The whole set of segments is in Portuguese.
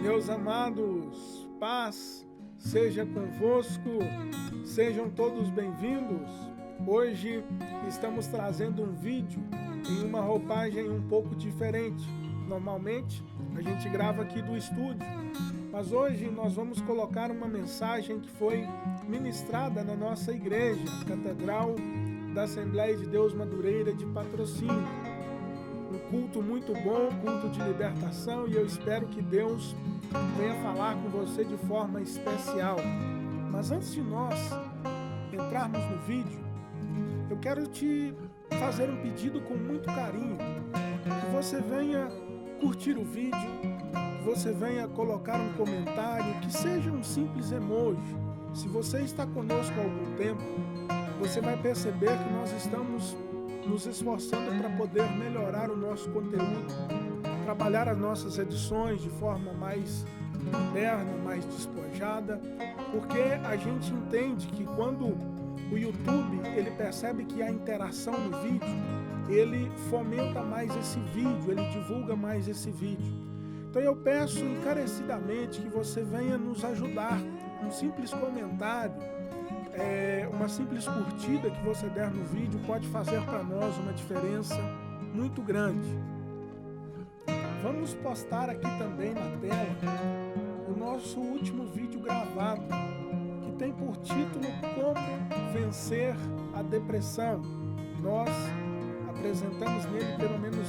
Meus amados, paz seja convosco, sejam todos bem-vindos. Hoje estamos trazendo um vídeo em uma roupagem um pouco diferente. Normalmente a gente grava aqui do estúdio, mas hoje nós vamos colocar uma mensagem que foi ministrada na nossa igreja, Catedral da Assembleia de Deus Madureira de Patrocínio. Um culto muito bom, culto de libertação, e eu espero que Deus venha falar com você de forma especial. Mas antes de nós entrarmos no vídeo, eu quero te fazer um pedido com muito carinho, que você venha curtir o vídeo, que você venha colocar um comentário, que seja um simples emoji. Se você está conosco há algum tempo, você vai perceber que nós estamos nos esforçando para poder melhorar o nosso conteúdo, trabalhar as nossas edições de forma mais moderna, mais despojada, porque a gente entende que quando o YouTube ele percebe que há interação no vídeo, ele fomenta mais esse vídeo, ele divulga mais esse vídeo. Então eu peço encarecidamente que você venha nos ajudar. Um simples comentário, uma simples curtida que você der no vídeo pode fazer para nós uma diferença muito grande. Vamos postar aqui também na tela o nosso último vídeo gravado, que tem por título Como Vencer a Depressão. Nós apresentamos nele pelo menos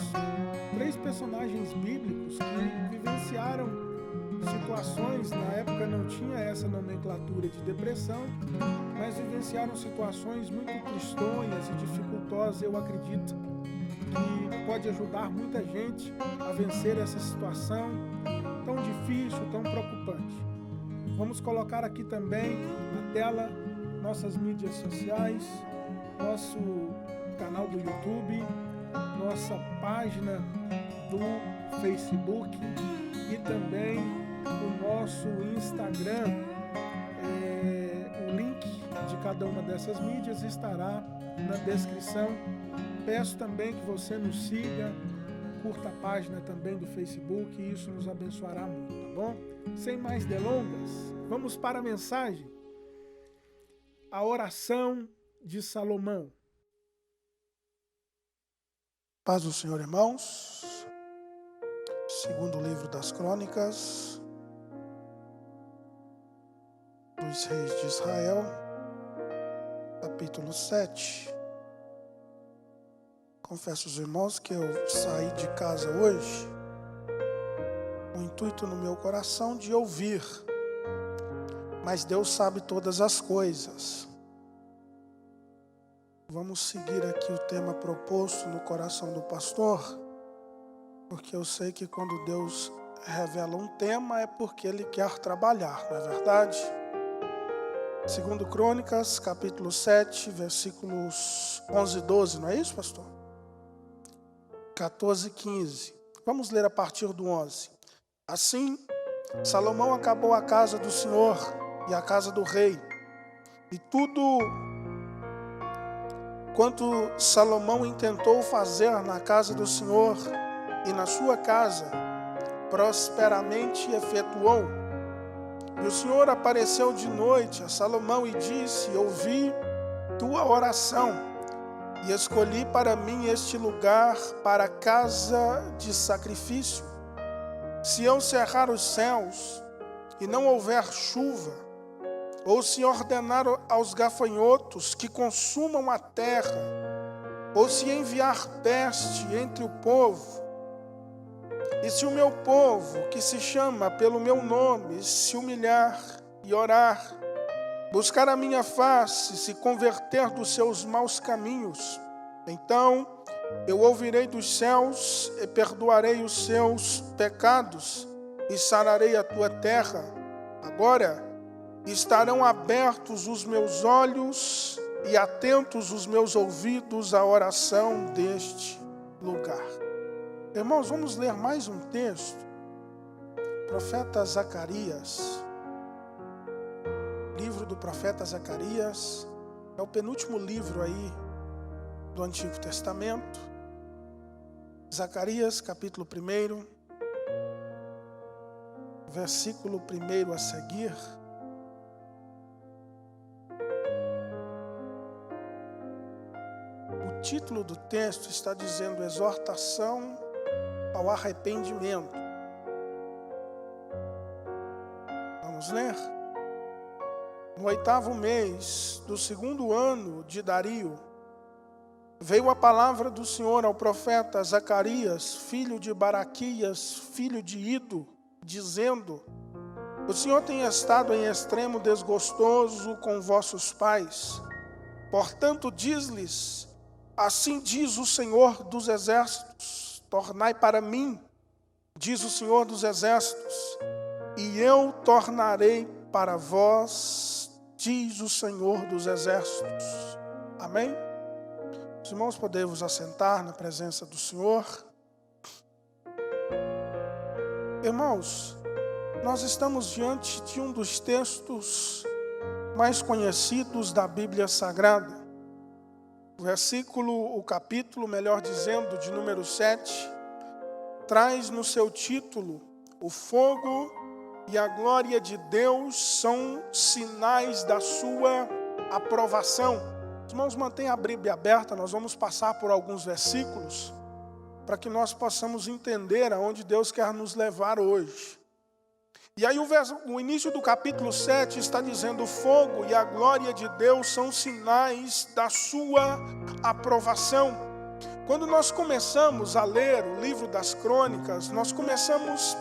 3 personagens bíblicos que vivenciaram situações, na época não tinha essa nomenclatura de depressão, mas vivenciaram situações muito tristonhas e dificultosas. Eu acredito que pode ajudar muita gente a vencer essa situação tão difícil, tão preocupante. Vamos colocar aqui também na tela nossas mídias sociais, nosso canal do YouTube, nossa página do Facebook e também o nosso Instagram. O link de cada uma dessas mídias estará na descrição. Peço também que você nos siga, curta a página também do Facebook, e isso nos abençoará muito, tá bom? Sem mais delongas, vamos para a mensagem. A oração de Salomão. Paz do Senhor, irmãos. Segundo livro das Crônicas dos Reis de Israel, capítulo 7. Confesso aos irmãos que eu saí de casa hoje com o intuito no meu coração de ouvir, mas Deus sabe todas as coisas. Vamos seguir aqui o tema proposto no coração do pastor, porque eu sei que quando Deus revela um tema é porque Ele quer trabalhar, não é verdade? Segundo Crônicas, capítulo 7, versículos 11 e 12, não é isso, pastor? 14 e 15. Vamos ler a partir do 11. Assim, Salomão acabou a casa do Senhor e a casa do rei, e tudo quanto Salomão intentou fazer na casa do Senhor e na sua casa, prosperamente efetuou. E o Senhor apareceu de noite a Salomão e disse: ouvi tua oração e escolhi para mim este lugar para casa de sacrifício. Se eu cerrar os céus e não houver chuva, ou se ordenar aos gafanhotos que consumam a terra, ou se enviar peste entre o povo, e se o meu povo, que se chama pelo meu nome, se humilhar e orar, buscar a minha face, se converter dos seus maus caminhos, então eu ouvirei dos céus e perdoarei os seus pecados e sararei a tua terra. Agora estarão abertos os meus olhos e atentos os meus ouvidos à oração deste lugar. Irmãos, vamos ler mais um texto. Profeta Zacarias. Livro do profeta Zacarias. É o penúltimo livro aí do Antigo Testamento. Zacarias, capítulo 1, versículo 1 a seguir. O título do texto está dizendo exortação ao arrependimento. Vamos ler? No 8º mês do 2º ano de Dario, veio a palavra do Senhor ao profeta Zacarias, filho de Baraquias, filho de Ido, dizendo: o Senhor tem estado em extremo desgostoso com vossos pais. Portanto, diz-lhes: assim diz o Senhor dos exércitos, tornai para mim, diz o Senhor dos exércitos, e eu tornarei para vós, diz o Senhor dos exércitos. Amém? Os irmãos, podemos assentar na presença do Senhor. Irmãos, nós estamos diante de um dos textos mais conhecidos da Bíblia Sagrada. O capítulo, melhor dizendo, de número 7, traz no seu título: o fogo e a glória de Deus são sinais da sua aprovação. Os irmãos, mantenham a Bíblia aberta, nós vamos passar por alguns versículos, para que nós possamos entender aonde Deus quer nos levar hoje. E aí o início do capítulo 7 está dizendo: o fogo e a glória de Deus são sinais da sua aprovação. Quando nós começamos a ler o livro das crônicas, nós começamos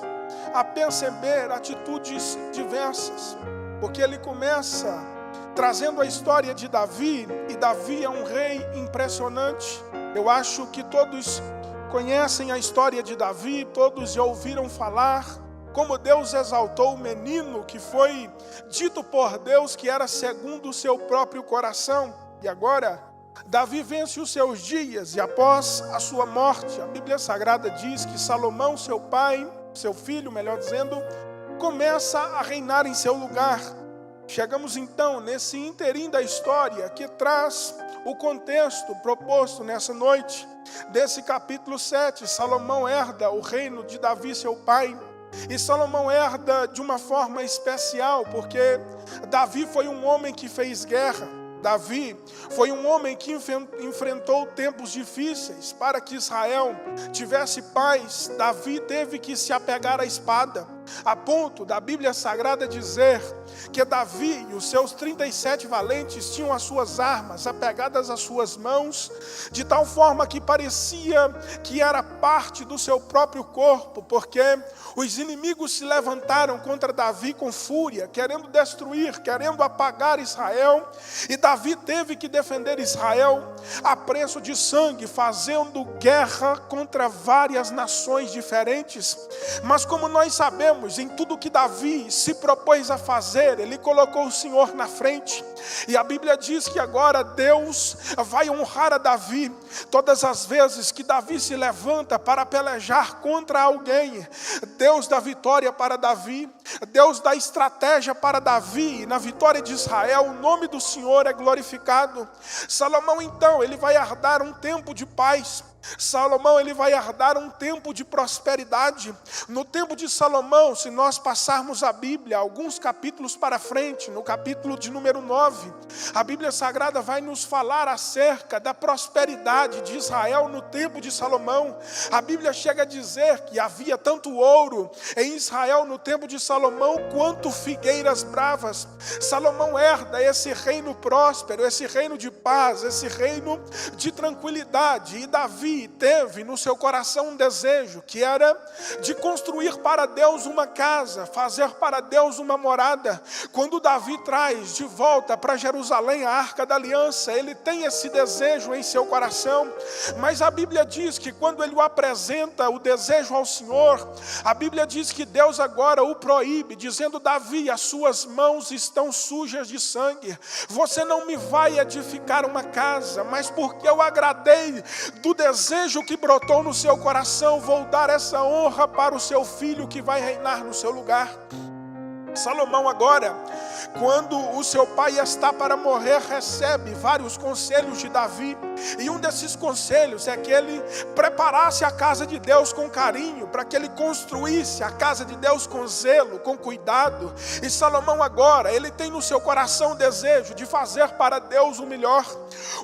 a perceber atitudes diversas, porque ele começa trazendo a história de Davi, e Davi é um rei impressionante. Eu acho que todos conhecem a história de Davi, todos já ouviram falar como Deus exaltou o menino que foi dito por Deus que era segundo o seu próprio coração. E agora, Davi vence os seus dias, e após a sua morte, a Bíblia Sagrada diz que Salomão, seu pai, seu filho, melhor dizendo, começa a reinar em seu lugar. Chegamos então nesse interim da história que traz o contexto proposto nessa noite. Desse capítulo 7, Salomão herda o reino de Davi, seu pai. E Salomão herda de uma forma especial, porque Davi foi um homem que fez guerra. Davi foi um homem que enfrentou tempos difíceis. Para que Israel tivesse paz, Davi teve que se apegar à espada, a ponto da Bíblia Sagrada dizer que Davi e os seus 37 valentes tinham as suas armas apegadas às suas mãos, de tal forma que parecia que era parte do seu próprio corpo, porque os inimigos se levantaram contra Davi com fúria, querendo destruir, querendo apagar Israel, e Davi teve que defender Israel a preço de sangue, fazendo guerra contra várias nações diferentes. Mas como nós sabemos, em tudo que Davi se propôs a fazer, ele colocou o Senhor na frente. E a Bíblia diz que agora Deus vai honrar a Davi. Todas as vezes que Davi se levanta para pelejar contra alguém, Deus dá vitória para Davi, Deus dá estratégia para Davi, e na vitória de Israel o nome do Senhor é glorificado. Salomão então, ele vai herdar um tempo de paz. Salomão, ele vai herdar um tempo de prosperidade. No tempo de Salomão, se nós passarmos a Bíblia alguns capítulos para frente, no capítulo de número 9, a Bíblia Sagrada vai nos falar acerca da prosperidade de Israel no tempo de Salomão. A Bíblia chega a dizer que havia tanto ouro em Israel no tempo de Salomão, quanto figueiras bravas. Salomão herda esse reino próspero, esse reino de paz, esse reino de tranquilidade. E Davi teve no seu coração um desejo, que era de construir para Deus uma casa, fazer para Deus uma morada. Quando Davi traz de volta para Jerusalém a Arca da Aliança, ele tem esse desejo em seu coração. Mas a Bíblia diz que quando ele apresenta o desejo ao Senhor, a Bíblia diz que Deus agora o proíbe, dizendo: Davi, as suas mãos estão sujas de sangue, você não me vai edificar uma casa, mas porque eu agradei do desejo que brotou no seu coração, vou dar essa honra para o seu filho que vai reinar no seu lugar. Salomão agora, quando o seu pai está para morrer, recebe vários conselhos de Davi. E um desses conselhos é que ele preparasse a casa de Deus com carinho, para que ele construísse a casa de Deus com zelo, com cuidado. E Salomão agora, ele tem no seu coração o desejo de fazer para Deus o melhor.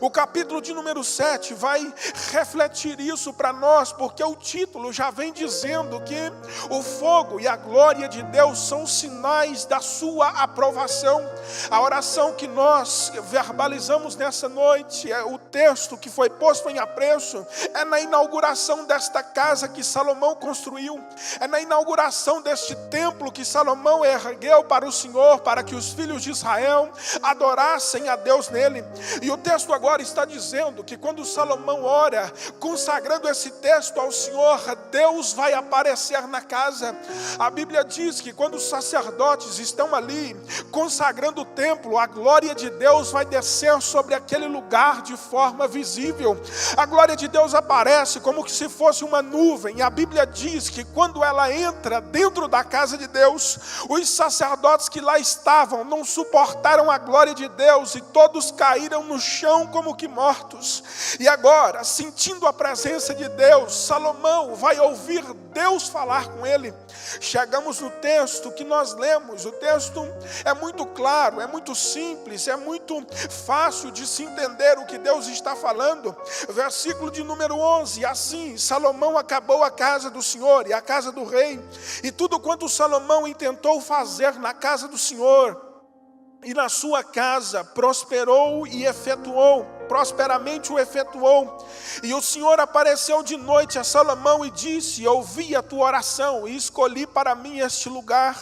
O capítulo de número 7 vai refletir isso para nós, porque o título já vem dizendo que o fogo e a glória de Deus são sinais da sua aprovação. A oração que nós verbalizamos nessa noite, o texto que foi posto em apreço, é na inauguração desta casa que Salomão construiu, é na inauguração deste templo que Salomão ergueu para o Senhor, para que os filhos de Israel adorassem a Deus nele. E o texto agora está dizendo que quando Salomão ora, consagrando esse texto ao Senhor, Deus vai aparecer na casa. A Bíblia diz que quando os sacerdotes estão ali consagrando o templo, a glória de Deus vai descer sobre aquele lugar de forma visível. A glória de Deus aparece como se fosse uma nuvem. A Bíblia diz que quando ela entra dentro da casa de Deus, os sacerdotes que lá estavam não suportaram a glória de Deus e todos caíram no chão como que mortos. E agora, sentindo a presença de Deus, Salomão vai ouvir Deus falar com ele. Chegamos no texto que nós lemos. O texto é muito claro, é muito simples, é muito fácil de se entender o que Deus está falando. Versículo de número 11: assim Salomão acabou a casa do Senhor e a casa do rei, e tudo quanto Salomão intentou fazer na casa do Senhor e na sua casa, prosperou e efetuou, prosperamente o efetuou. E o Senhor apareceu de noite a Salomão e disse: ouvi a tua oração e escolhi para mim este lugar,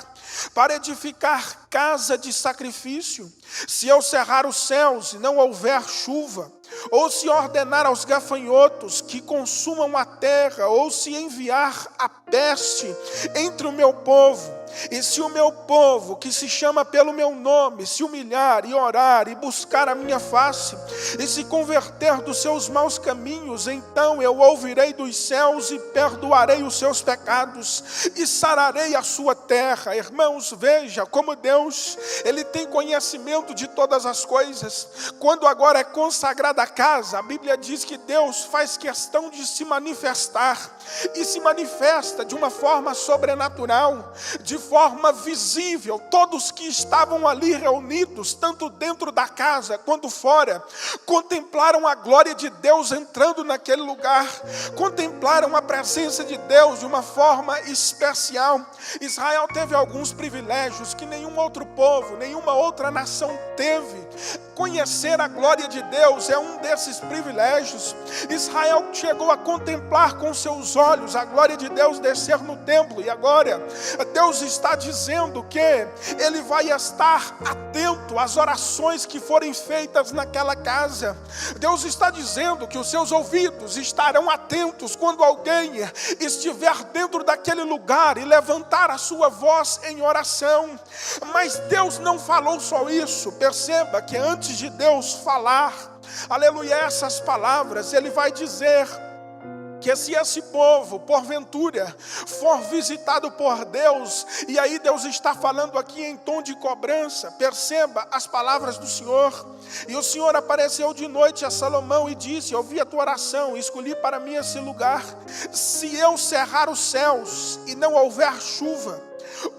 para edificar casa de sacrifício. Se eu cerrar os céus e não houver chuva, ou se ordenar aos gafanhotos que consumam a terra, ou se enviar a peste entre o meu povo, e se o meu povo, que se chama pelo meu nome, se humilhar e orar e buscar a minha face, e se converter dos seus maus caminhos, então eu ouvirei dos céus e perdoarei os seus pecados e sararei a sua terra. Irmãos, veja como Deus, Ele tem conhecimento de todas as coisas. Quando agora é consagrada a casa, a Bíblia diz que Deus faz questão de se manifestar, e se manifesta de uma forma sobrenatural, de forma visível. Todos que estavam ali reunidos, tanto dentro da casa quanto fora, contemplaram a glória de Deus entrando naquele lugar, contemplaram a presença de Deus de uma forma especial. Israel teve alguns privilégios que nenhum outro povo, nenhuma outra nação teve. Conhecer a glória de Deus é um desses privilégios. Israel chegou a contemplar com seus olhos a glória de Deus descer no templo, e agora Deus está dizendo que Ele vai estar atento às orações que forem feitas naquela casa. Deus está dizendo que os seus ouvidos estarão atentos quando alguém estiver dentro daquele lugar e levantar a sua voz em oração. Mas Deus não falou só isso. Perceba que antes de Deus falar, aleluia, essas palavras, Ele vai dizer que se esse povo, porventura, for visitado por Deus, e aí Deus está falando aqui em tom de cobrança, perceba as palavras do Senhor. E o Senhor apareceu de noite a Salomão e disse: ouvi a tua oração, escolhi para mim esse lugar. Se eu cerrar os céus e não houver chuva,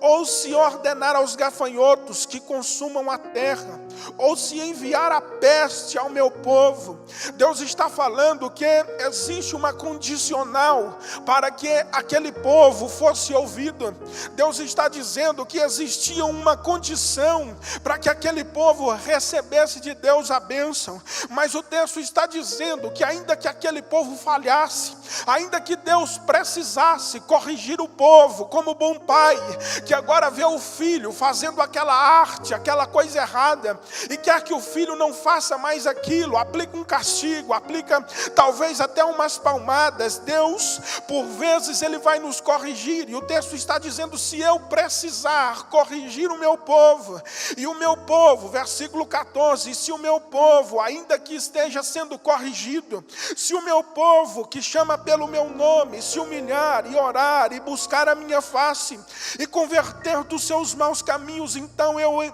ou se ordenar aos gafanhotos que consumam a terra, ou se enviar a peste ao meu povo. Deus está falando que existe uma condicional para que aquele povo fosse ouvido. Deus está dizendo que existia uma condição para que aquele povo recebesse de Deus a bênção. Mas o texto está dizendo que ainda que aquele povo falhasse, ainda que Deus precisasse corrigir o povo, como bom pai que agora vê o filho fazendo aquela arte, aquela coisa errada, e quer que o filho não faça mais aquilo, aplica um castigo, aplica talvez até umas palmadas. Deus, por vezes, Ele vai nos corrigir, e o texto está dizendo: se eu precisar corrigir o meu povo, e o meu povo, versículo 14, se o meu povo, ainda que esteja sendo corrigido, se o meu povo que chama pelo meu nome se humilhar e orar e buscar a minha face e converter dos seus maus caminhos, então eu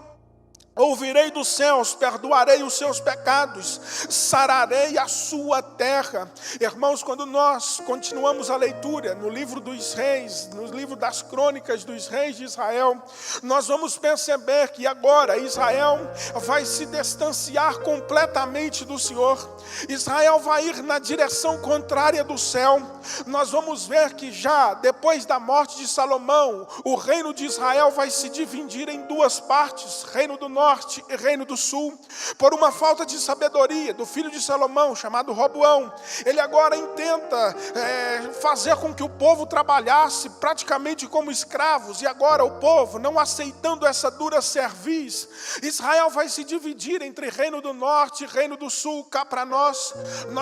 ouvirei dos céus, perdoarei os seus pecados, sararei a sua terra. Irmãos, quando nós continuamos a leitura no livro dos reis, no livro das crônicas dos reis de Israel, nós vamos perceber que agora Israel vai se distanciar completamente do Senhor. Israel vai ir na direção contrária do céu. Nós vamos ver que já depois da morte de Salomão, o reino de Israel vai se dividir em duas partes, reino do norte e reino do sul, por uma falta de sabedoria do filho de Salomão, chamado Roboão. Ele agora intenta fazer com que o povo trabalhasse praticamente como escravos, e agora o povo, não aceitando essa dura cerviz, Israel vai se dividir entre reino do norte e reino do sul. Cá para nós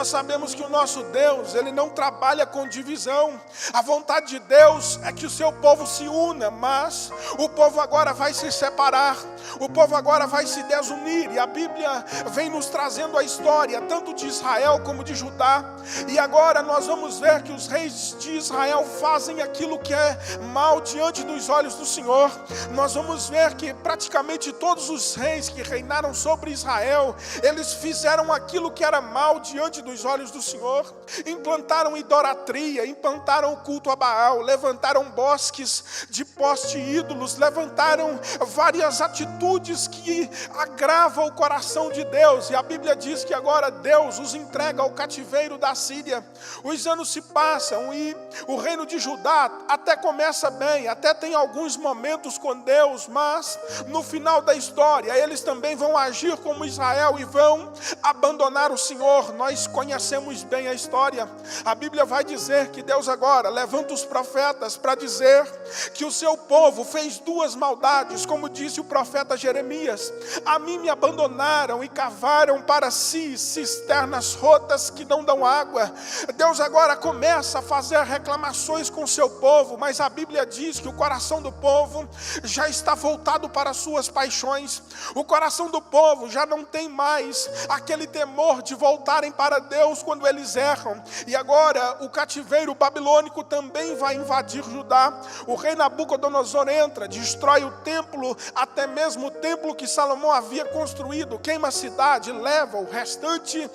sabemos que o nosso Deus, Ele não trabalha com divisão. A vontade de Deus é que o seu povo se una, mas o povo agora vai se separar, o povo agora vai se desunir, e a Bíblia vem nos trazendo a história tanto de Israel como de Judá. E agora nós vamos ver que os reis de Israel fazem aquilo que é mal diante dos olhos do Senhor. Nós vamos ver que praticamente todos os reis que reinaram sobre Israel, eles fizeram aquilo que era mal diante dos olhos do Senhor. Implantaram idolatria, implantaram o culto a Baal, levantaram bosques de poste ídolos, levantaram várias atitudes que agravam o coração de Deus. E a Bíblia diz que agora Deus os entrega ao cativeiro da Síria. Os anos se passam e o reino de Judá até começa bem, até tem alguns momentos com Deus, mas no final da história eles também vão agir como Israel e vão abandonar o Senhor. Nós conhecemos bem a história. A Bíblia vai dizer que Deus agora levanta os profetas para dizer que o seu povo fez duas maldades, como disse o profeta Jeremias: a mim me abandonaram e cavaram para si cisternas rotas que não dão água. Deus agora começa a fazer reclamações com o seu povo, mas a Bíblia diz que o coração do povo já está voltado para as suas paixões. O coração do povo já não tem mais aquele temor de voltarem para Deus quando eles erram. E agora o cativeiro babilônico também vai invadir Judá. O rei Nabucodonosor entra, destrói o templo, até mesmo o templo que Salomão havia construído, queima a cidade, leva o restante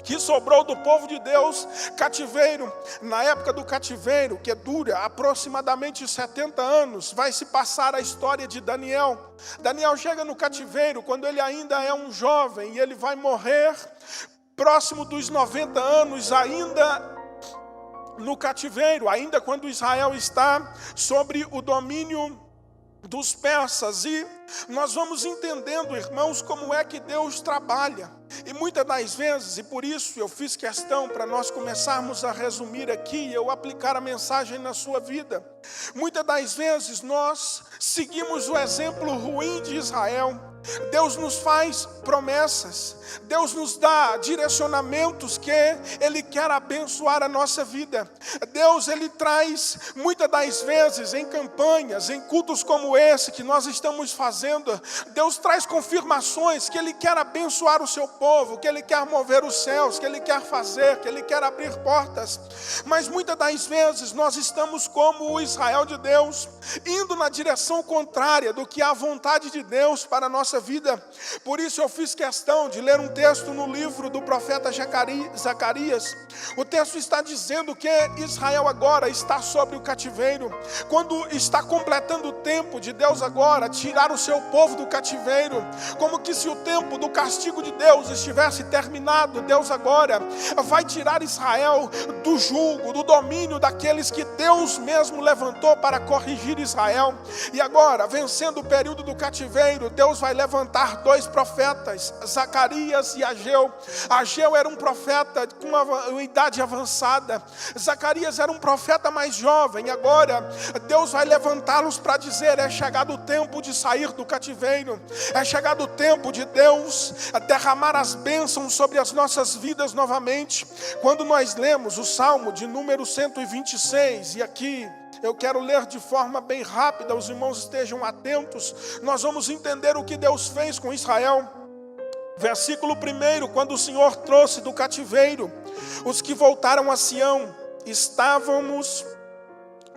que sobrou do povo de Deus cativeiro. Na época do cativeiro, que dura aproximadamente 70 anos, vai se passar a história de Daniel. Daniel chega no cativeiro quando ele ainda é um jovem, e ele vai morrer próximo dos 90 anos, ainda no cativeiro, ainda quando Israel está sobre o domínio dos persas. E nós vamos entendendo, irmãos, como é que Deus trabalha. E muitas das vezes, e por isso eu fiz questão para nós começarmos a resumir aqui, eu aplicar a mensagem na sua vida. Muitas das vezes nós seguimos o exemplo ruim de Israel. Deus nos faz promessas, Deus nos dá direcionamentos que Ele quer abençoar a nossa vida. Deus, Ele traz muitas das vezes em campanhas, em cultos como esse que nós estamos fazendo, Deus traz confirmações que Ele quer abençoar o seu povo, que Ele quer mover os céus, que Ele quer fazer, que Ele quer abrir portas. Mas muitas das vezes nós estamos como o Israel de Deus, indo na direção contrária do que é a vontade de Deus para a nossa vida. Por isso eu fiz questão de ler um texto no livro do profeta Zacarias. O texto está dizendo que Israel agora está sobre o cativeiro, quando está completando o tempo de Deus agora tirar o seu povo do cativeiro, como que se o tempo do castigo de Deus estivesse terminado. Deus agora vai tirar Israel do jugo, do domínio daqueles que Deus mesmo levantou para corrigir Israel. E agora, vencendo o período do cativeiro, Deus vai levantar levantar 2 profetas, Zacarias e Ageu. Ageu era um profeta com uma idade avançada, Zacarias era um profeta mais jovem. Agora Deus vai levantá-los para dizer: é chegado o tempo de sair do cativeiro, é chegado o tempo de Deus derramar as bênçãos sobre as nossas vidas novamente. Quando nós lemos o Salmo de número 126, e aqui eu quero ler de forma bem rápida, os irmãos estejam atentos, nós vamos entender o que Deus fez com Israel. Versículo 1: quando o Senhor trouxe do cativeiro os que voltaram a Sião, estávamos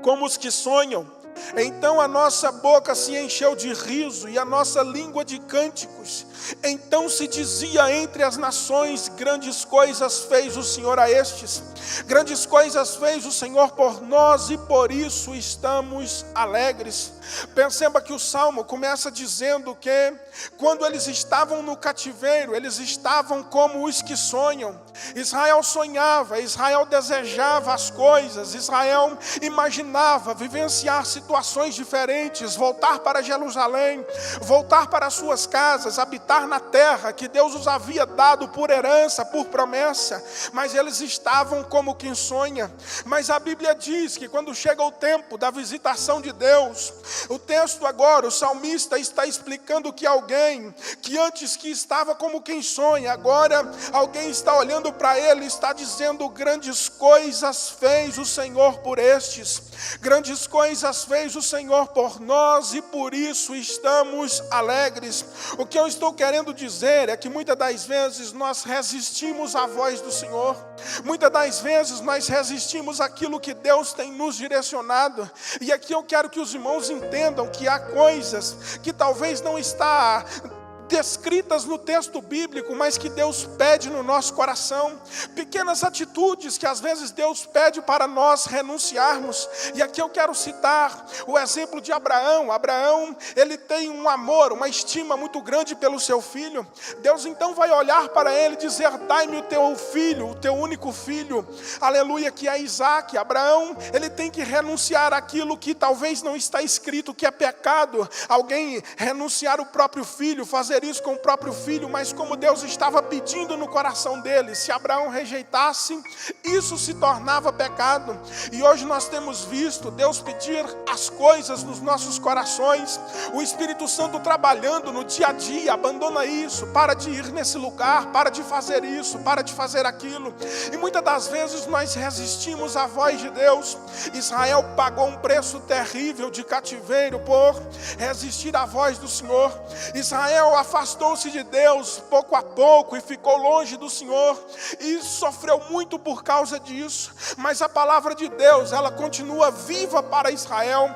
como os que sonham. Então a nossa boca se encheu de riso e a nossa língua de cânticos. Então se dizia entre as nações: grandes coisas fez o Senhor a estes, grandes coisas fez o Senhor por nós, e por isso estamos alegres. Perceba que o Salmo começa dizendo que quando eles estavam no cativeiro, eles estavam como os que sonham. Israel sonhava, Israel desejava as coisas, Israel imaginava vivenciar situações diferentes, voltar para Jerusalém, voltar para suas casas, habitar na terra que Deus os havia dado por herança, por promessa, mas eles estavam como quem sonha. Mas a Bíblia diz que quando chega o tempo da visitação de Deus, o texto agora, o salmista está explicando que alguém que antes que estava como quem sonha, agora alguém está olhando para ele e está dizendo: grandes coisas fez o Senhor por estes, grandes coisas fez o Senhor por nós, e por isso estamos alegres. O que eu estou querendo dizer é que muitas das vezes nós resistimos à voz do Senhor, muitas das vezes nós resistimos àquilo que Deus tem nos direcionado. E aqui eu quero que os irmãos entendam que há coisas que talvez não está descritas no texto bíblico, mas que Deus pede no nosso coração, pequenas atitudes que às vezes Deus pede para nós renunciarmos. E aqui eu quero citar o exemplo de Abraão. Abraão, ele tem um amor, uma estima muito grande pelo seu filho. Deus então vai olhar para ele e dizer: dai-me o teu filho, o teu único filho, aleluia, que é Isaque. Abraão, ele tem que renunciar àquilo que talvez não está escrito, que é pecado, alguém renunciar o próprio filho, fazer isso com o próprio filho, mas como Deus estava pedindo no coração dele, se Abraão rejeitasse, isso se tornava pecado. E hoje nós temos visto Deus pedir as coisas nos nossos corações, o Espírito Santo trabalhando no dia a dia: abandona isso, para de ir nesse lugar, para de fazer isso, para de fazer aquilo. E muitas das vezes nós resistimos à voz de Deus. Israel pagou um preço terrível de cativeiro por resistir à voz do Senhor. Israel afastou-se de Deus pouco a pouco e ficou longe do Senhor, e sofreu muito por causa disso. Mas a palavra de Deus, ela continua viva para Israel.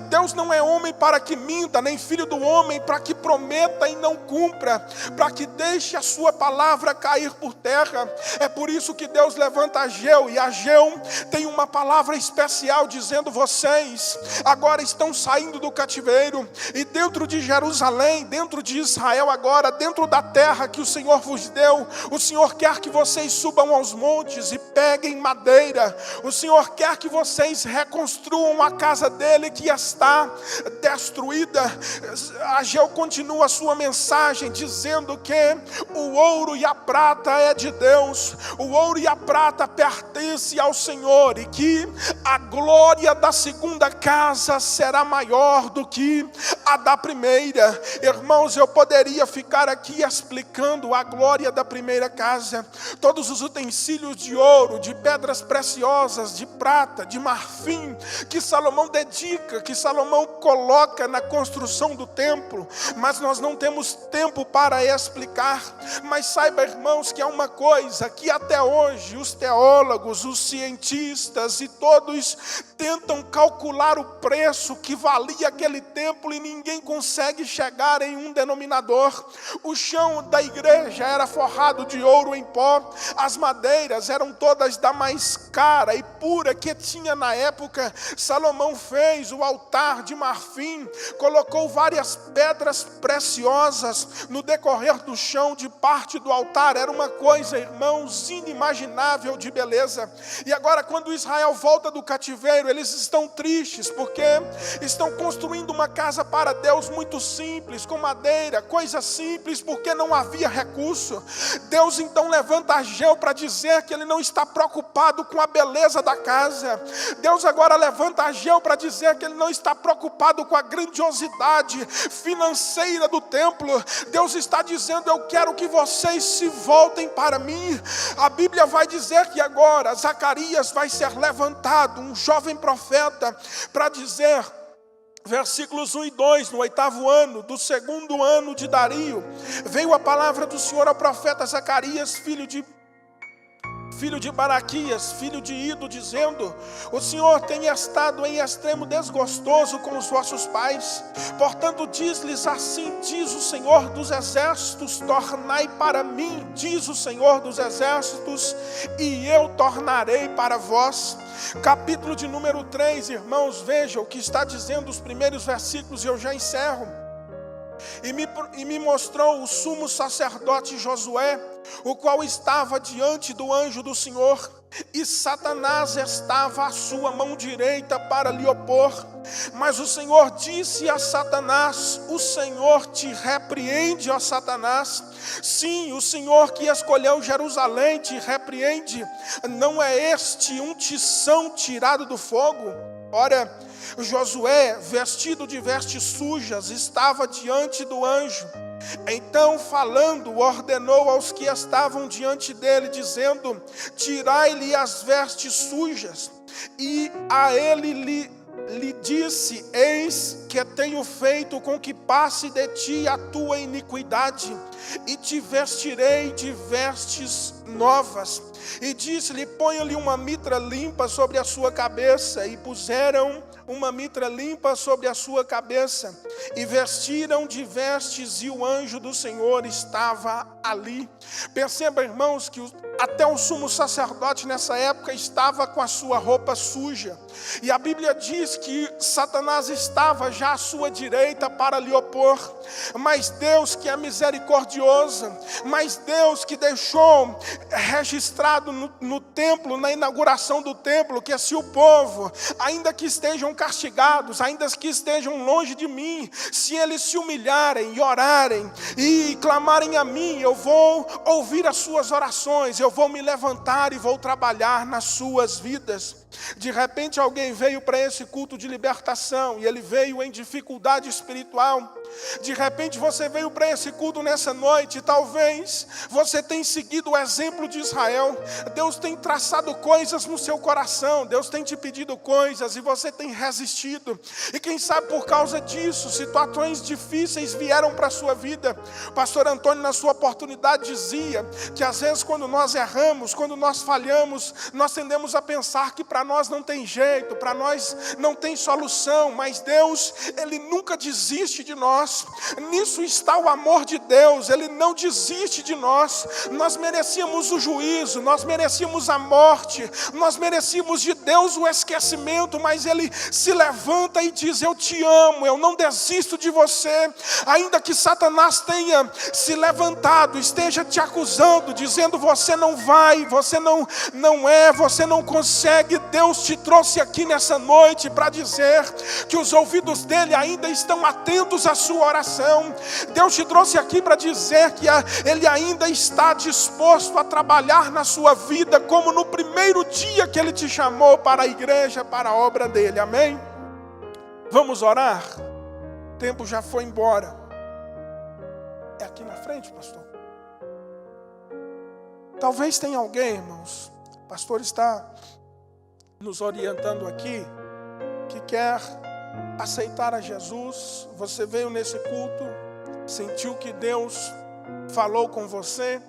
Deus não é homem para que minta, nem filho do homem para que prometa e não cumpra, para que deixe a sua palavra cair por terra. É por isso que Deus levanta Ageu, e Ageu tem uma palavra especial dizendo: vocês agora estão saindo do cativeiro, e dentro de Jerusalém, dentro de Israel agora, dentro da terra que o Senhor vos deu, o Senhor quer que vocês subam aos montes e peguem madeira. O Senhor quer que vocês reconstruam a casa dele que está destruída. Ageu continua a sua mensagem dizendo que o ouro e a prata é de Deus, o ouro e a prata pertence ao Senhor, e que a glória da segunda casa será maior do que a da primeira. Irmãos, eu poderia ficar aqui explicando a glória da primeira casa, todos os utensílios de ouro, de pedras preciosas, de prata, de marfim, que Salomão dedica, que Salomão coloca na construção do templo, mas nós não temos tempo para explicar. Mas saiba, irmãos, que é uma coisa que até hoje os teólogos, os cientistas e todos tentam calcular o preço que valia aquele templo, e ninguém consegue chegar em um denominador. O chão da igreja era forrado de ouro em pó, as madeiras eram todas da mais cara e pura que tinha na época. Salomão fez o altar de marfim, colocou várias pedras preciosas no decorrer do chão de parte do altar era uma coisa, irmãos, inimaginável de beleza. E agora, quando Israel volta do cativeiro, eles estão tristes, porque estão construindo uma casa para Deus muito simples, com madeira, coisa simples, porque não havia recurso. Deus então levanta Ageu para dizer que ele não está preocupado com a beleza da casa. Deus agora levanta Ageu para dizer que ele não está preocupado com a grandiosidade financeira do templo. Deus está dizendo: eu quero que vocês se voltem para mim. A Bíblia vai dizer que agora Zacarias vai ser levantado, um jovem profeta, para dizer, versículos 1 e 2, no 8º ano, do 2º ano de Dario, veio a palavra do Senhor ao profeta Zacarias, filho de Baraquias, filho de Ido, dizendo: o Senhor tem estado em extremo desgostoso com os vossos pais, portanto diz-lhes assim, diz o Senhor dos exércitos: tornai para mim, diz o Senhor dos exércitos, e eu tornarei para vós. Capítulo de número 3, irmãos, vejam o que está dizendo os primeiros versículos, e eu já encerro. E me mostrou o sumo sacerdote Josué, o qual estava diante do anjo do Senhor, e Satanás estava à sua mão direita para lhe opor. Mas o Senhor disse a Satanás: o Senhor te repreende, ó Satanás. Sim, o Senhor que escolheu Jerusalém te repreende. Não é este um tição tirado do fogo? Ora, Josué, vestido de vestes sujas, estava diante do anjo. Então, falando, ordenou aos que estavam diante dele, dizendo: tirai-lhe as vestes sujas. E a ele lhe disse: eis que tenho feito com que passe de ti a tua iniquidade, e te vestirei de vestes novas. E disse-lhe: ponha-lhe uma mitra limpa sobre a sua cabeça. E puseram uma mitra limpa sobre a sua cabeça, e vestiram de vestes, e o anjo do Senhor estava ali. Perceba, irmãos, que até o sumo sacerdote nessa época estava com a sua roupa suja, e a Bíblia diz que Satanás estava já à sua direita para lhe opor. Mas Deus, que é misericordioso, mas Deus que deixou registrado no templo, na inauguração do templo, que se o povo, ainda que estejam castigados, ainda que estejam longe de mim, se eles se humilharem e orarem e clamarem a mim, eu vou ouvir as suas orações, eu vou me levantar e vou trabalhar nas suas vidas. De repente alguém veio para esse culto de libertação e ele veio em dificuldade espiritual. De repente você veio para esse culto nessa noite e talvez você tenha seguido o exemplo de Israel. Deus tem traçado coisas no seu coração, Deus tem te pedido coisas e você tem resistido. E quem sabe por causa disso, situações difíceis vieram para a sua vida. O pastor Antônio, na sua oportunidade, dizia que às vezes quando nós erramos, quando nós falhamos, nós tendemos a pensar que para nós não tem jeito, para nós não tem solução, mas Deus, Ele nunca desiste de nós. Nisso está o amor de Deus, Ele não desiste de nós. Nós merecíamos o juízo, nós merecíamos a morte, nós merecíamos de Deus o esquecimento, mas Ele se levanta e diz: eu te amo, eu não desisto de você. Ainda que Satanás tenha se levantado, esteja te acusando, dizendo: você não vai, você não é, você não consegue, Deus te trouxe aqui nessa noite para dizer que os ouvidos dele ainda estão atentos à sua oração. Deus te trouxe aqui para dizer que Ele ainda está disposto a trabalhar na sua vida, como no primeiro dia que Ele te chamou para a igreja, para a obra dele. Amém? Vamos orar? O tempo já foi embora. É aqui na frente, pastor? Talvez tenha alguém, irmãos, o pastor está nos orientando aqui, que quer aceitar a Jesus. Você veio nesse culto, sentiu que Deus falou com você,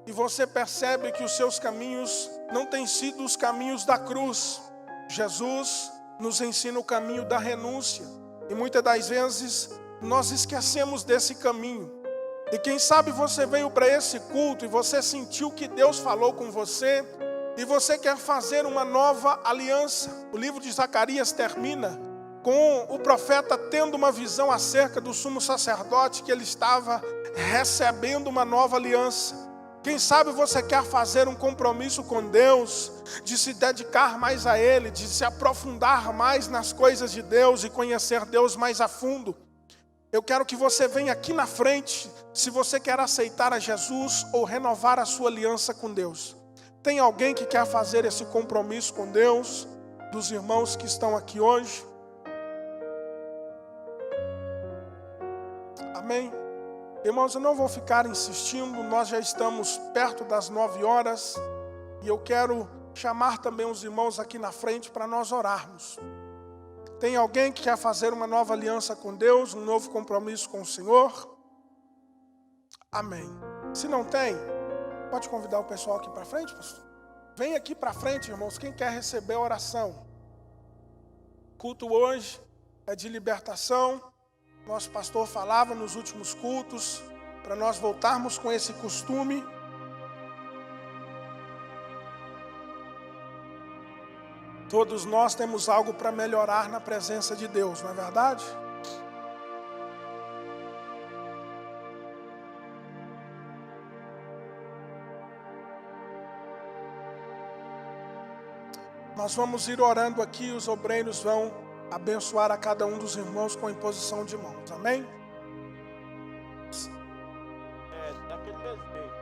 e você percebe que os seus caminhos não têm sido os caminhos da cruz. Jesus nos ensina o caminho da renúncia, e muitas das vezes nós esquecemos desse caminho. E quem sabe você veio para esse culto e você sentiu que Deus falou com você, e você quer fazer uma nova aliança. O livro de Zacarias termina com o profeta tendo uma visão acerca do sumo sacerdote, que ele estava recebendo uma nova aliança. Quem sabe você quer fazer um compromisso com Deus, de se dedicar mais a Ele, de se aprofundar mais nas coisas de Deus e conhecer Deus mais a fundo. Eu quero que você venha aqui na frente, se você quer aceitar a Jesus ou renovar a sua aliança com Deus. Tem alguém que quer fazer esse compromisso com Deus, dos irmãos que estão aqui hoje? Amém? Irmãos, eu não vou ficar insistindo, nós já estamos perto das 9 horas e eu quero chamar também os irmãos aqui na frente para nós orarmos. Tem alguém que quer fazer uma nova aliança com Deus, um novo compromisso com o Senhor? Amém. Se não tem, pode convidar o pessoal aqui para frente, pastor? Vem aqui para frente, irmãos, quem quer receber a oração. O culto hoje é de libertação. Nosso pastor falava nos últimos cultos, para nós voltarmos com esse costume. Todos nós temos algo para melhorar na presença de Deus, não é verdade? Nós vamos ir orando aqui, os obreiros vão abençoar a cada um dos irmãos com a imposição de mãos, amém? Daquele desejo.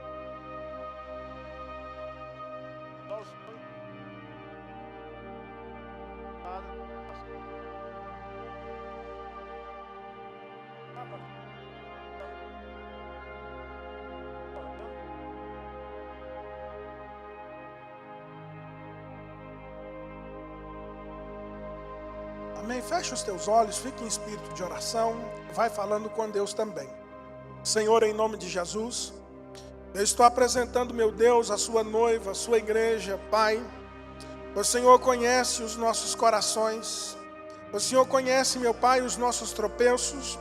Amém? Fecha os teus olhos, fique em espírito de oração, vai falando com Deus também. Senhor, em nome de Jesus, eu estou apresentando, meu Deus, a sua noiva, a sua igreja, Pai. O Senhor conhece os nossos corações, o Senhor conhece, meu Pai, os nossos tropeços,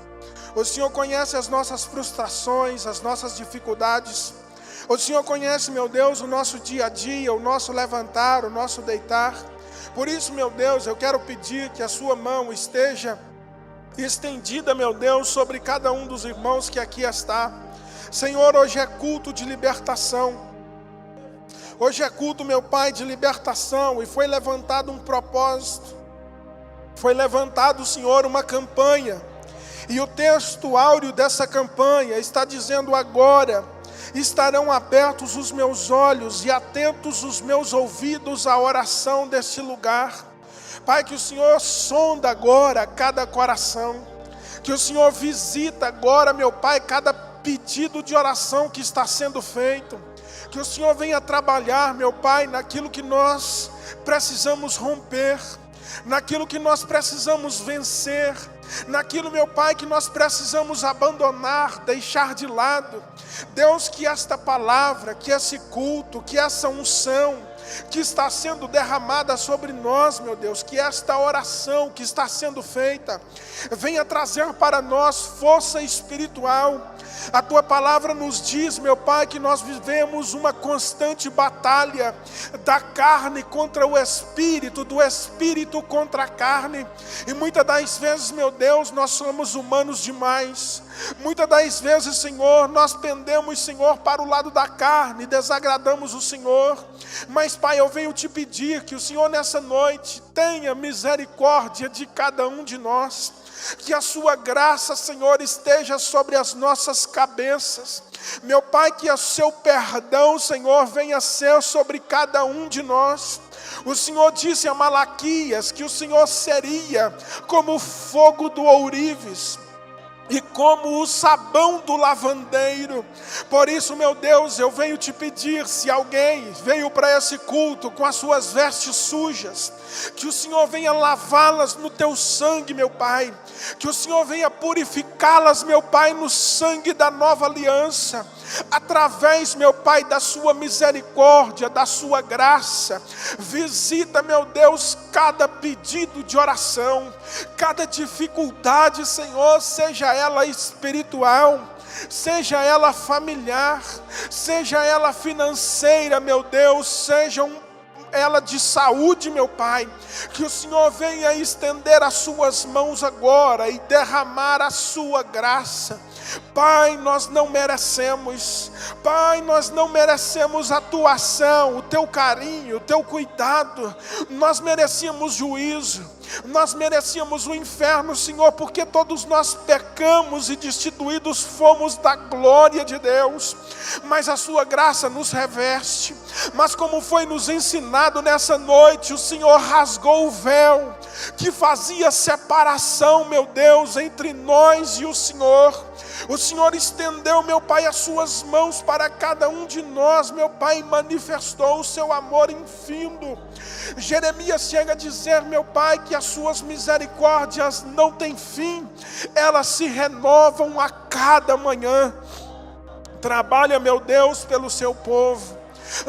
o Senhor conhece as nossas frustrações, as nossas dificuldades, o Senhor conhece, meu Deus, o nosso dia a dia, o nosso levantar, o nosso deitar. Por isso, meu Deus, eu quero pedir que a sua mão esteja estendida, meu Deus, sobre cada um dos irmãos que aqui está. Senhor, hoje é culto de libertação. Hoje é culto, meu Pai, de libertação. E foi levantado um propósito. Foi levantado, Senhor, uma campanha. E o texto áureo dessa campanha está dizendo: agora estarão abertos os meus olhos e atentos os meus ouvidos à oração deste lugar. Pai, que o Senhor sonda agora cada coração, que o Senhor visita agora, meu Pai, cada pedido de oração que está sendo feito, que o Senhor venha trabalhar, meu Pai, naquilo que nós precisamos romper, naquilo que nós precisamos vencer, naquilo, meu Pai, que nós precisamos abandonar, deixar de lado. Deus, que esta palavra, que esse culto, que essa unção que está sendo derramada sobre nós, meu Deus, que esta oração que está sendo feita venha trazer para nós força espiritual. A tua palavra nos diz, meu Pai, que nós vivemos uma constante batalha da carne contra o espírito, do espírito contra a carne. E muitas das vezes, meu Deus, nós somos humanos demais. Muitas das vezes, Senhor, nós pendemos, Senhor, para o lado da carne, desagradamos o Senhor. Mas, Pai, eu venho te pedir que o Senhor nessa noite tenha misericórdia de cada um de nós. Que a sua graça, Senhor, esteja sobre as nossas cabeças. Meu Pai, que o seu perdão, Senhor, venha ser sobre cada um de nós. O Senhor disse a Malaquias que o Senhor seria como o fogo do ourives e como o sabão do lavandeiro. Por isso, meu Deus, eu venho te pedir, se alguém veio para esse culto com as suas vestes sujas, que o Senhor venha lavá-las no teu sangue, meu Pai. Que o Senhor venha purificá-las, meu Pai, no sangue da nova aliança. Através, meu Pai, da sua misericórdia, da sua graça. Visita, meu Deus, cada pedido de oração, cada dificuldade, Senhor, seja ela espiritual, seja ela familiar, seja ela financeira, meu Deus, seja ela de saúde, meu Pai. Que o Senhor venha estender as suas mãos agora e derramar a sua graça. Pai, nós não merecemos. Pai, nós não merecemos a tua ação, o teu carinho, o teu cuidado. Nós merecíamos juízo. Nós merecíamos o inferno, Senhor, porque todos nós pecamos e destituídos fomos da glória de Deus. Mas a sua graça nos reveste. Mas como foi nos ensinado nessa noite, o Senhor rasgou o véu que fazia separação, meu Deus, entre nós e o Senhor. O Senhor estendeu, meu Pai, as suas mãos para cada um de nós, meu Pai, e manifestou o seu amor infindo. Jeremias chega a dizer, meu Pai, que as suas misericórdias não têm fim, elas se renovam a cada manhã. Trabalha, meu Deus, pelo seu povo.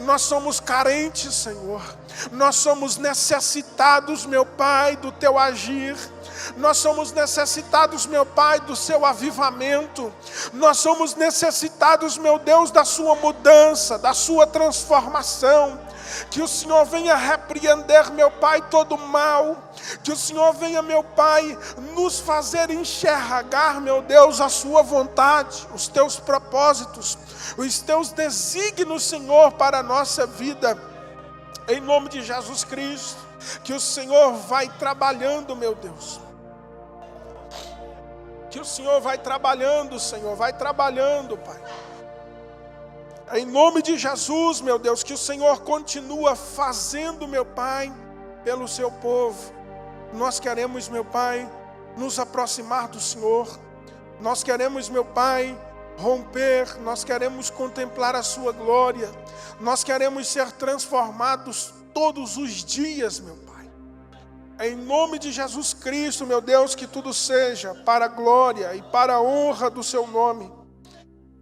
Nós somos carentes, Senhor. Nós somos necessitados, meu Pai, do teu agir. Nós somos necessitados, meu Pai, do seu avivamento. Nós somos necessitados, meu Deus, da sua mudança, da sua transformação. Que o Senhor venha repreender, meu Pai, todo mal. Que o Senhor venha, meu Pai, nos fazer enxergar, meu Deus, a sua vontade, os teus propósitos, os teus desígnios, Senhor, para a nossa vida. Em nome de Jesus Cristo, que o Senhor vai trabalhando, meu Deus. Que o Senhor vai trabalhando, Senhor, vai trabalhando, Pai. Em nome de Jesus, meu Deus, que o Senhor continua fazendo, meu Pai, pelo seu povo. Nós queremos, meu Pai, nos aproximar do Senhor. Nós queremos, meu Pai, romper. Nós queremos contemplar a sua glória. Nós queremos ser transformados todos os dias, meu Pai. Em nome de Jesus Cristo, meu Deus, que tudo seja para a glória e para a honra do seu nome.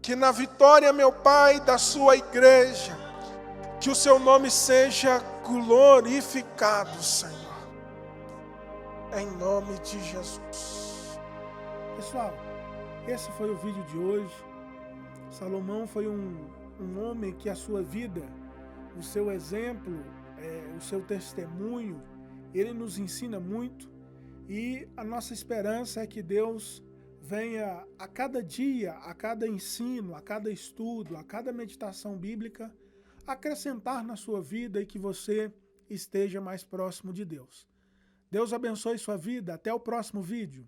Que na vitória, meu Pai, da sua igreja, que o seu nome seja glorificado, Senhor. Em nome de Jesus. Pessoal, esse foi o vídeo de hoje. Salomão foi um homem que a sua vida, o seu exemplo, o seu testemunho, ele nos ensina muito. E a nossa esperança é que Deus venha a cada dia, a cada ensino, a cada estudo, a cada meditação bíblica, acrescentar na sua vida e que você esteja mais próximo de Deus. Deus abençoe sua vida. Até o próximo vídeo.